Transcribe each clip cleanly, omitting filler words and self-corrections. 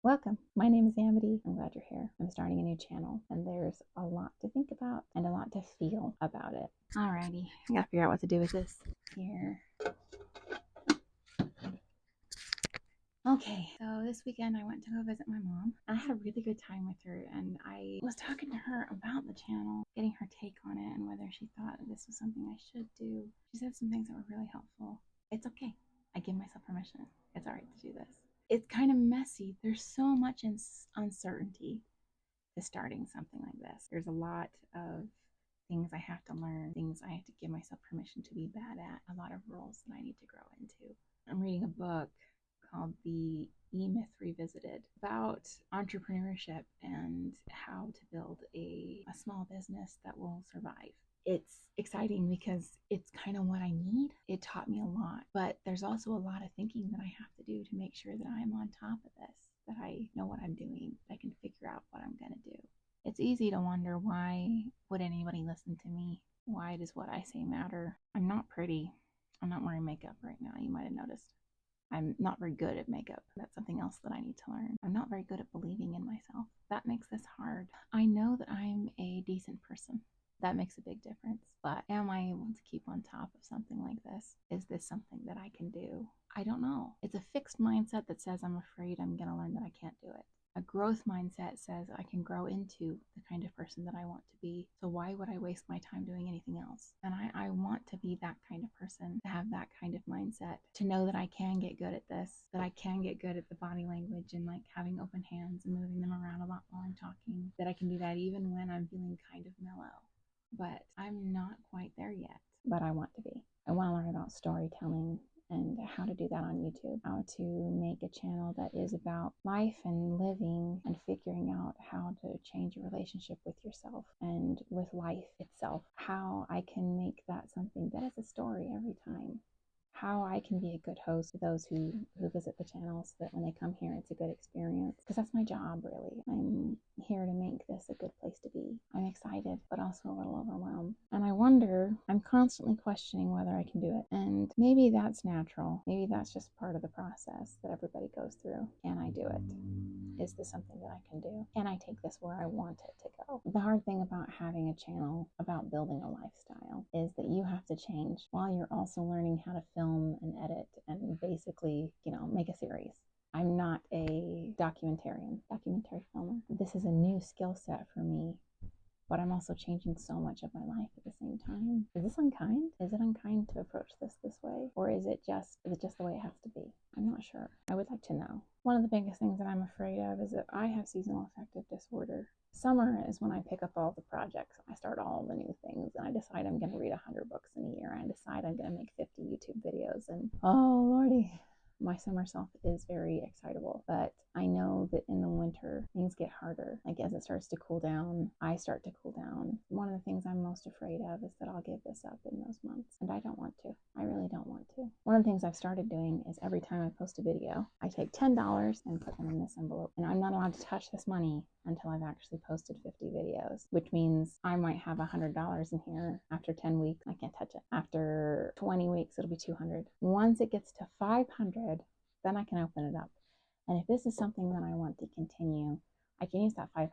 Welcome. My name is Amity. I'm glad you're here. I'm starting a new channel, and there's a lot to think about and a lot to feel about it. Alrighty, I gotta figure out what to do with this here. Okay, so this weekend I went to go visit my mom. I had a really good time with her, and I was talking to her about the channel, getting her take on it and whether she thought this was something I should do. She said some things that were really helpful. It's okay. I give myself permission. It's alright to do this. It's kind of messy. There's so much uncertainty to starting something like this. There's a lot of things I have to learn, things I have to give myself permission to be bad at, a lot of roles that I need to grow into. I'm reading a book called The E-Myth Revisited about entrepreneurship and how to build a small business that will survive. It's exciting because it's kind of what I need. It taught me a lot, but there's also a lot of thinking that I have to do to make sure that I'm on top of this, that I know what I'm doing, that I can figure out what I'm going to do. It's easy to wonder, why would anybody listen to me? Why does what I say matter? I'm not pretty. I'm not wearing makeup right now. You might have noticed. I'm not very good at makeup. That's something else that I need to learn. I'm not very good at believing in myself. That makes this hard. I know that I'm a decent person. That makes a big difference. But am I able to keep on top of something like this? Is this something that I can do? I don't know. It's a fixed mindset that says I'm afraid I'm going to learn that I can't do it. A growth mindset says I can grow into the kind of person that I want to be. So why would I waste my time doing anything else? And I want to be that kind of person, to have that kind of mindset, to know that I can get good at this, that I can get good at the body language and like having open hands and moving them around a lot while I'm talking, that I can do that even when I'm feeling kind of mellow. But I'm not quite there yet. But I want to be. I want to learn about storytelling and how to do that on YouTube, how to make a channel that is about life and living and figuring out how to change your relationship with yourself and with life itself, how I can make that something that is a story every time, how I can be a good host to those who visit the channel so that when they come here, it's a good experience. Because that's my job, really. I'm here to make this a good place to be. I'm excited, but also a little overwhelmed. And I wonder, I'm constantly questioning whether I can do it. And maybe that's natural. Maybe that's just part of the process that everybody goes through. Can I do it? Is this something that I can do? Can I take this where I want it to go? The hard thing about having a channel, about building a lifestyle, is that you have to change while you're also learning how to film and edit and basically, make a series. I'm not a documentary filmer. This is a new skill set for me, but I'm also changing so much of my life at the same time. Is this unkind? Is it unkind to approach this way? Or is it just the way it has to be? I'm not sure. I would like to know. One of the biggest things that I'm afraid of is that I have seasonal affective disorder. Summer is when I pick up all the projects. I start all the new things, and I decide I'm going to read 100 books in a year. I decide I'm going to make 50 YouTube videos, and oh lordy, my summer self is very excitable, but I know that in the winter things get harder. Like as it starts to cool down, I start to cool down. One of the things I'm most afraid of is that I'll give this up in those months, and I don't want to. I really don't want to. One of the things I've started doing is every time I post a video, I take $10 and put them in this envelope, and I'm not allowed to touch this money until I've actually posted 50 videos, which means I might have $100 in here. After 10 weeks, I can't touch it. After 20 weeks, it'll be 200. Once it gets to 500, then I can open it up. And if this is something that I want to continue, I can use that $500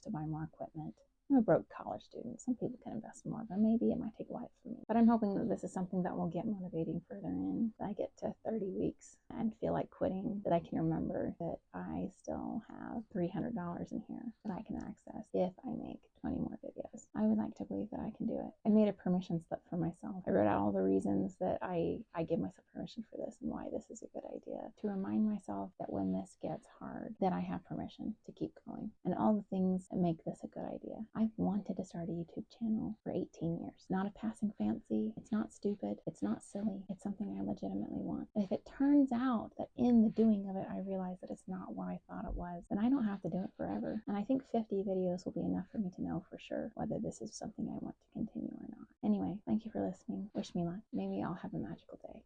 to buy more equipment. I'm a broke college student. Some people can invest more, but maybe it might take a while for me. But I'm hoping that this is something that will get motivating further in. That I get to 30 weeks and feel like quitting, that I can remember that I still have $300 in here that I can access if I make 20 more videos. I would like to believe that I can do it. I made a permission slip for myself. I wrote out all the reasons that I give myself permission for this and why this is a good idea, to remind myself that when this gets hard, that I have permission to keep going, and all the things that make this a good idea. I've wanted to start a YouTube channel for 18 years. Not a passing fancy. It's not stupid. It's not silly. It's something I legitimately want. And if it turns out that in the doing of it, I realize that it's not what I thought it was, then I don't have to do it forever. And I think 50 videos will be enough for me to know for sure whether this is something I want to continue or not. Anyway, thank you for listening. Wish me luck. Maybe I'll have a magical day.